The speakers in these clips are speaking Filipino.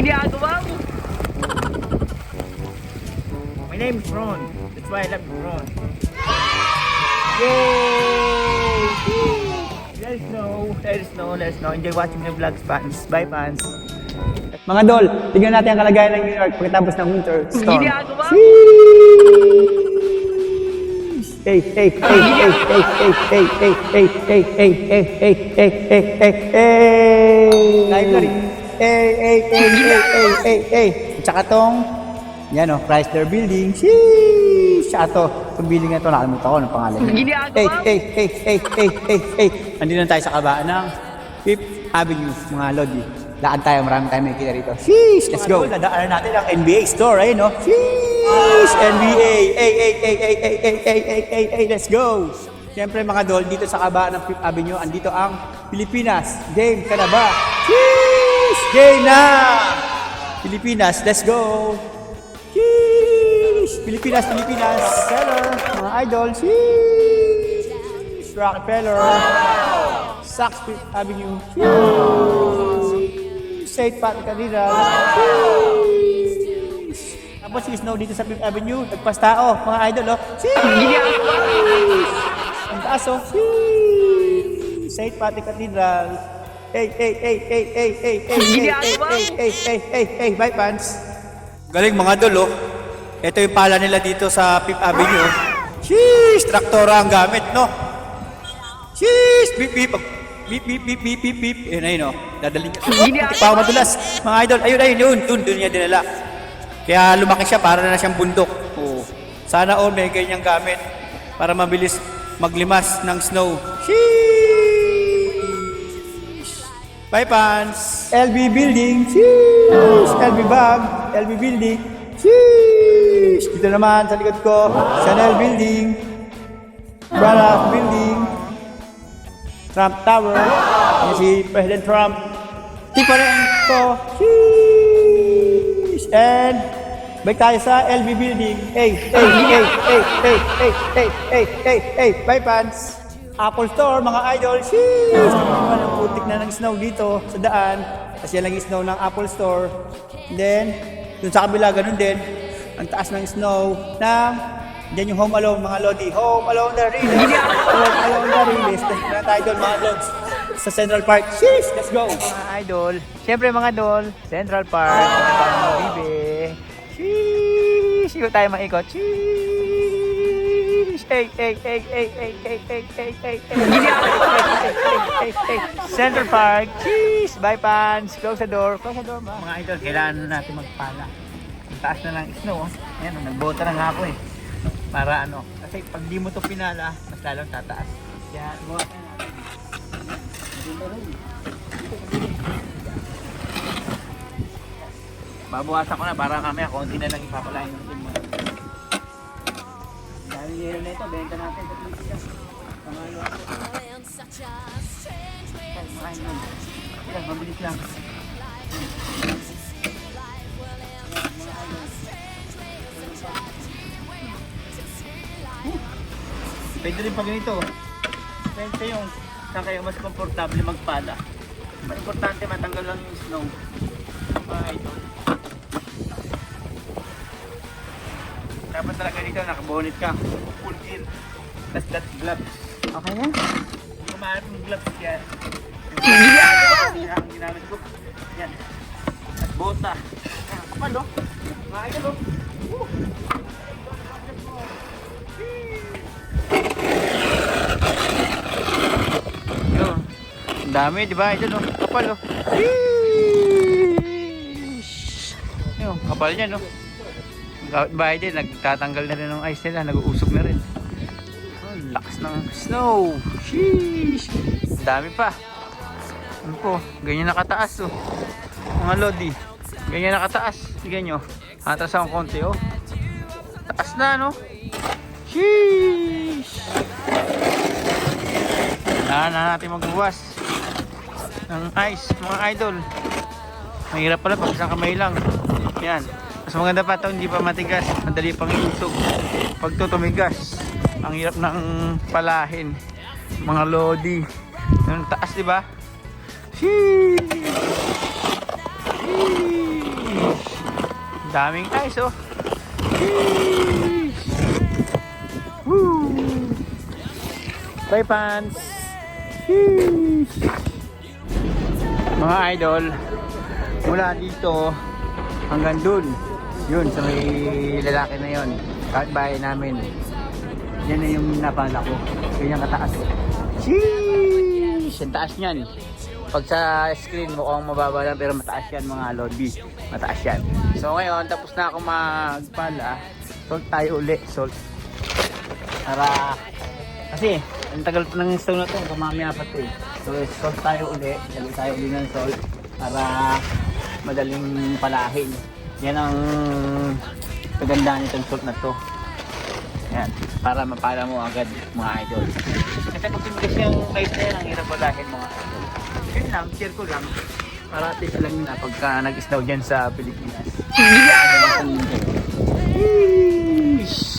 ginagawa mo? My name is Ron. That's why I love you, Ron. Yay! Let us know. Enjoy watching the vlogs, fans. Bye, fans. Mga dol, tignan natin ang kalagayan ng New York pagkatapos ng winter storm. Ginagawa mo? Hey. Library. Hey. Tsaka tong, yan o, Chrysler Building. Sheesh! Tsaka to, itong building na to, nakalimutan ko ng pangalan. Ginagawa mo? Hey. Andito na tayo sa kabaan ng Fifth Avenue, mga lodi. Lakad tayo, marami tayong makikita rito. Sheesh! Let's go! Dadaanan natin ang NBA store, ayun no? Sheesh! NBA! Hey! Let's go! Siyempre mga dol, dito sa kabaan ng Fifth Avenue, andito ang Pilipinas. Game ka na ba? Sheesh! Game na! Pilipinas, let's go! Sheesh! Pilipinas! Rockefeller, mga idol. Sheesh! Rockefeller. Saks Fifth Avenue. St. Patrick Cathedral. Tapos si Snow dito sa Fifth Avenue. Nagpas tao, mga idol, oh. Ang taas, oh. St. Patrick Cathedral. Hey. Bye, fans. Galing, mga idol, oh. Ito yung pala nila dito sa Fifth Avenue. Sheesh! Traktora ang gamit, no? Sheesh! Beep. Ayun, oh. Dadaling niya. Hindi pa ako madulas. Mga idol, ayun. Doon niya dinala. Kaya lumaki siya, para na siyang bundok. Oh. Sana all may ganyang gamit para mabilis maglimas ng snow. Sheesh! Bye, fans! LB Building. Sheesh! LB Bag. LB Building. Sheesh! Dito naman sa likod ko, Chanel Building. Brana Building. Trump Tower. Yan si President Trump. Tipo rin ko. Sheesh! And balik tayo sa LB Building. Hey. Bye, fans. Apple Store, mga idol. Sheesh! Naman ang putik na ng snow dito sa daan. Kasi yan lang yung snow ng Apple Store. And then, dun sa kabila, ganun din. Ang taas ng snow ng diyan yung Home Alone, mga lodi. Home Alone the Release. Home Alone the Release. Kaya tayo doon, mga lods. Sa Central Park. Sheesh! Let's go! Mga idol. Siyempre mga idol. Central Park. Bibe. Sheesh! Ikot tayo maikot. Sheesh! Hey. Central Park. Sheesh! Bye, fans. Close the door. Mga idol, kailangan natin magpala. Ang taas na lang snow. Ayan, nagbota na nga ako eh. Para ano, kasi pag di mo ito pinala, mas lalong tataas. Kaya, buhat na natin. Babawasan ko na para kami, konti na lang ipapalain natin mo. Dahil yero na ito, benta natin sa Pilipinas. Pangalo ako. Makain nun. Yan, mabilis lang. Pwede rin pag ganito. Pwede yung saan kayo mas komportable magpala. Mas importante matanggal lang yung snow. Ito. Dapat talaga dito nakabonet ka. Full gear. Tapos that gloves. Okay na? Hindi ko maharap yung gloves yan. Ang ginamit ko. Yan. At bota. Kapal, no? Mga ito, no? Yun. Ang dami, di ba? Ito, no? Kapal, no? Yun, kapal niya, no? Bahay din, nagtatanggal na rin ng ice nila, nag-uusog na rin. Oh, lakas ng snow. Sheesh! Dami pa. Ano po, ganyan nakataas, oh. Mga lodi, ganyan nakataas. Tignan nyo, atas ang konti, oh. Taas na, no? Sheesh! Kailangan na natin magbuwas ng ice, mga idol. Mahirap pala pag isang kamay lang. Yan. Mas maganda pa ito, hindi pa matigas. Madali pang iusog. Pag ito tumigas, ang hirap ng palahin. Mga lodi. Yung taas, di ba? Sheesh! Sheesh! Daming ice oh. Sheesh. Woo. Bye pants. Sheesh. Mga idol, mula dito hanggang dun, yun sa may lalaki na yun, kahit bahay namin, yan na yung napala ko, ganyan kataas. Sheesh! Ang taas niyan. Pag sa screen mukhang mababa lang pero mataas yan mga lodi, mataas yan. So ngayon tapos na ako magpala, salt tayo uli, salt para kasi ang tagal pa ng stone na to, pamamaya pa to eh. So salt tayo uli, lagay tayo uli ng salt para madaling palahin. Yan ang kagandaan nitong salt na to. Yan, para mapala mo agad mga idol. Kasi kung tinigas yung bait na yan, ang hirap palahin mga idol. Yun lang, share ko lang para at least alam nyo na pagka nag-snow dyan sa Pilipinas.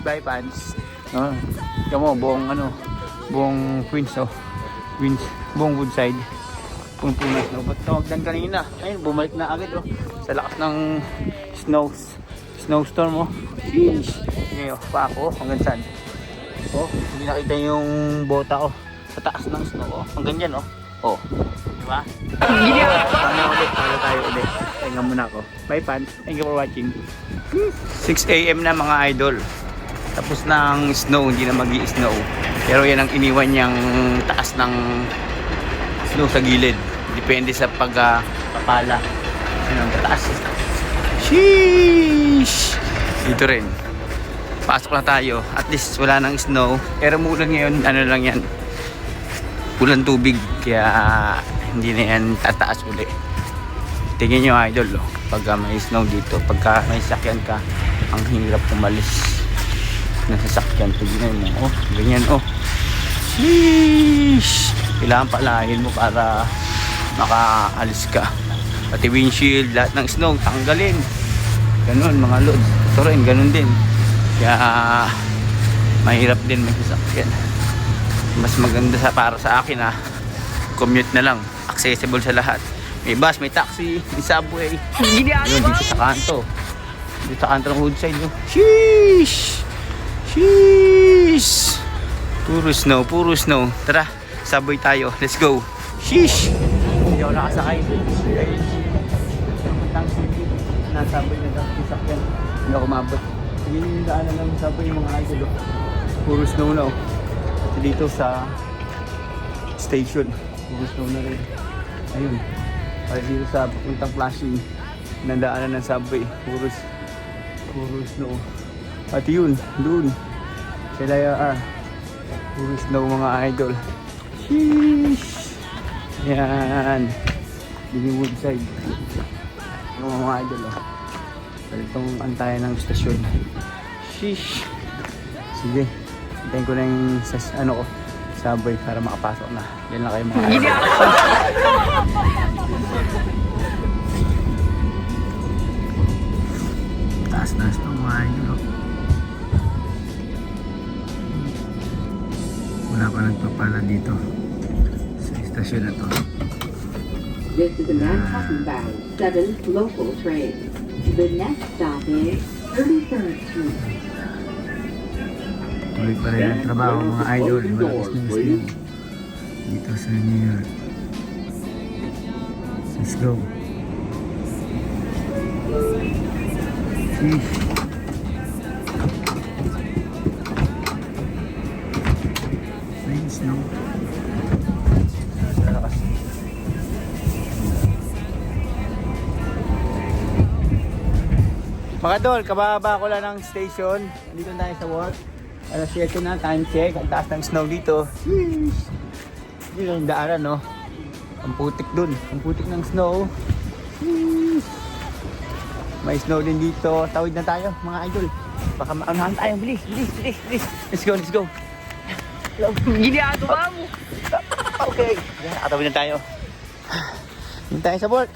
Bye pants. No? Ikaw mo, buong ano, buong Queens oh. Queens, buong Woodside. Punong-puno snow. Ba't tawagdan kanina? Ayun, bumalik na agad oh. Sa lakas ng snowstorm oh. Sheesh. Ngayon, pa ako hanggang saan? Oh, hindi nakita yung bota oh. Sa taas ng snow oh. Hanggang dyan oh. Oh. Diba? Tayo ulit. Pahinga muna ako. Bye fans. Thank you for watching. 6 AM na mga idol. Tapos ng snow, hindi na magi-snow. Pero yan ang iniwan niyang taas ng snow sa gilid. Depende sa pagpapala. Yan ang taas. Sheesh! Dito rin. Pasok na tayo. At least wala nang snow. Pero mulan ngayon, ano lang yan. Ulan tubig. Kaya hindi na yan tataas uli. Tingnan nyo idol. Oh. Pagka may snow dito. Pagka may sakyan ka, ang hirap umalis. Nasasakyan, tignan mo, oh, ganyan, oh. Sheesh! Kailangan palahin mo para makaalis ka. Pati windshield, lahat ng snow, tanggalin. Ganun, mga lods. Ito rin, ganun din. Kaya, mahirap din may sasakyan. Mas maganda para sa akin, commute na lang. Accessible sa lahat. May bus, may taxi, may subway. Yun, dito sa kanto. Dito sa kanto ng Woodside, oh. Sheesh! Sheesh! Puro snow. Tara, sabay tayo. Let's go. Sheesh! Hindi ako nakasakay. Puntang city. Nasabay na lang. Sasakyan. Hindi ako mabot. Yun yung daanan ng sabay mga idol. Puro snow na. At dito sa station. Puro snow na rin. Ayun. Para dito sa puntang flashing. Nandaanan ng subway. Puro snow. At yun, doon. Sila yung puro snow mga idol. Sheesh! Yan. Yun yung Woodside. Yung mga idol. Pero itong antayan ng stasyon. Sheesh! Sige. Hintayin ko na yung subway para makapasok na. Yan lang kayo mga idol. Taas na snow mga idol. Wala pa nagpapala dito sa istasyon na to. This is a Manhattan-bound 7th local train. The next stop is 33rd Street. Tuloy pa rin ang trabaho mga idol. Malakas na snow dito sa New York. Let's go. Sheesh. Snow. Mga dol, kababa ko lang ng station. Dito tayo sa work. Alas 7 na, time check. Ang taas ng snow dito. Hindi lang daanan, no? Ang putik dun. Ang putik ng snow. May snow din dito. Tawid na tayo, mga idol. Baka maunahan tayo. Bilis. Let's go. Ginagawa mo. Okay. Nakatawid na tayo. Hindi tayo sa work.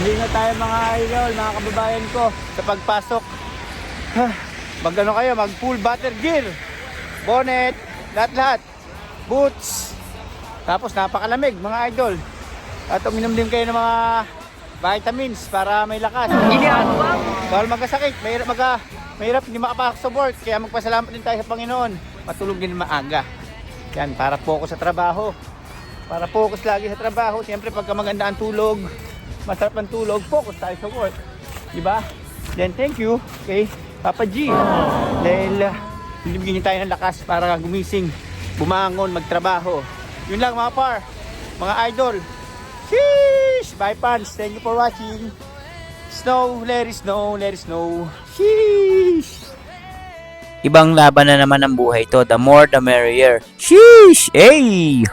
Hindi na tayo mga idol, mga kababayan ko sa pagpasok. Mag ano kayo, mag full butter gear. Bonnet, lahat. Boots. Tapos napakalamig mga idol. At uminom din kayo ng mga vitamins para may lakas. Bawal magkasakit, mahirap hindi makapasok sa work. Kaya magpasalamat din tayo sa Panginoon. Matulog din maaga. Yan, para focus sa trabaho. Para focus lagi sa trabaho. Siyempre pagka maganda ang tulog, masarap ang tulog, focus tayo sa work. Diba? Then thank you kay Papa G. Dahil binibigyan tayo ng lakas para gumising, bumangon, magtrabaho. Yun lang mga par, mga idol. Sheesh! Bye fans, thank you for watching. Snow, let it snow, let it snow. Sheesh! Ibang laban na naman ang buhay to. The more the merrier. Sheesh! Hey!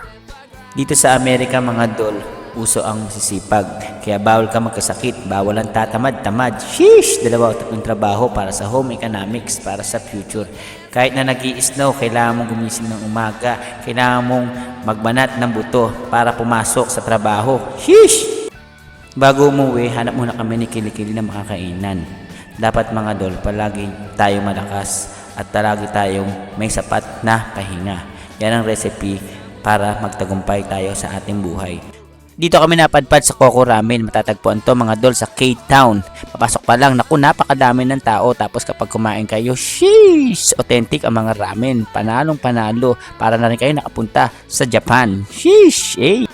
Dito sa Amerika mga dol, uso ang masisipag. Kaya bawal ka magkasakit, bawal ang tatamad-tamad. Sheesh! 2 o 3 trabaho para sa home economics, para sa future. Kahit na nag-i-snow, kailangan mong gumising ng umaga. Kailangan mong magbanat ng buto para pumasok sa trabaho. Sheesh! Bago umuwi, hanap muna kami ni Kilikili na makakainan. Dapat mga dol, palagi tayo malakas at palagi tayong may sapat na pahinga. Yan ang recipe para magtagumpay tayo sa ating buhay. Dito kami napadpad sa Coco Ramen. Matatagpuan to mga dol sa K-Town. Papasok pa lang, naku, napakadami ng tao. Tapos kapag kumain kayo, sheesh! Authentic ang mga ramen. Panalong panalo. Para na rin kayo nakapunta sa Japan. Sheesh! Eh!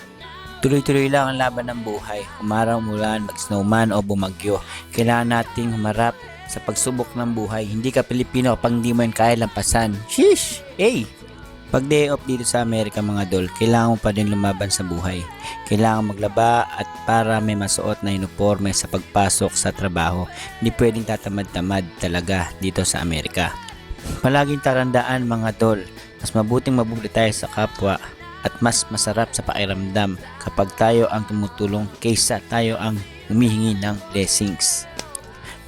Tuloy-tuloy lang ang laban ng buhay. Umaraw, umulan, mag-snowman o bumagyo. Kailangan nating humarap sa pagsubok ng buhay. Hindi ka Pilipino kapag hindi mo yun kaya lampasan. Sheesh! Eh! Pag day off dito sa Amerika mga dol, kailangan mo pa din lumaban sa buhay. Kailangan maglaba at para may masuot na uniforme sa pagpasok sa trabaho. Hindi pwedeng tatamad-tamad talaga dito sa Amerika. Palaging tarandaan mga dol, mas mabuting mabuti tayo sa kapwa at mas masarap sa pakiramdam kapag tayo ang tumutulong kaysa tayo ang humihingi ng blessings.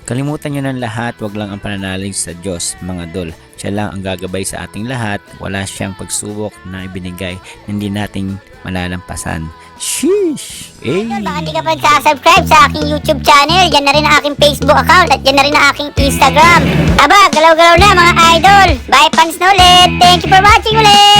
Kalimutan nyo ng lahat, wag lang ang pananalig sa Diyos mga dol. Siya lang ang gagabay sa ating lahat. Wala siyang pagsubok na ibinigay na hindi nating malalampasan. Sheesh! Eh! Baka hindi ka pa subscribe sa aking YouTube channel. Yan na rin ang aking Facebook account at yan na rin ang aking Instagram. Aba, galaw-galaw na mga idol. Bye fans na ulit. Thank you for watching ulit.